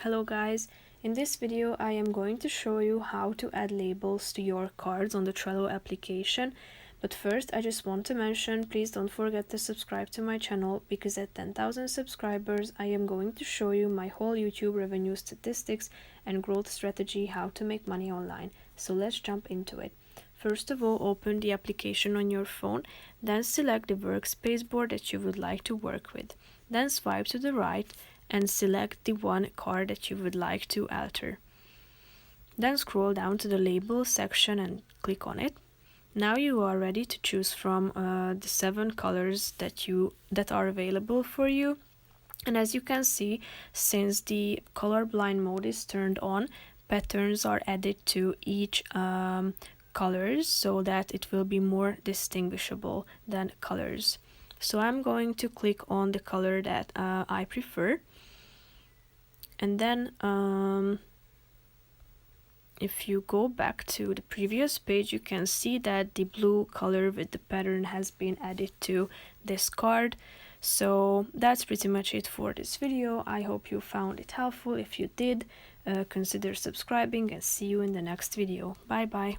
Hello guys, in this video I am going to show you how to add labels to your cards on the Trello application. But first I just want to mention, please don't forget to subscribe to my channel, because at 10,000 subscribers I am going to show you my whole YouTube revenue statistics and growth strategy, how to make money online. So let's jump into it. First of all, open the application on your phone, then select the workspace board that you would like to work with. Then swipe to the right and select the one card that you would like to alter. Then scroll down to the label section and click on it. Now you are ready to choose from the 7 colors that are available for you. And as you can see, since the colorblind mode is turned on, patterns are added to each colors so that it will be more distinguishable than colors. So I'm going to click on the color that I prefer. And then if you go back to the previous page, you can see that the blue color with the pattern has been added to this card. So that's pretty much it for this video. I hope you found it helpful. If you did, consider subscribing, and see you in the next video. Bye bye.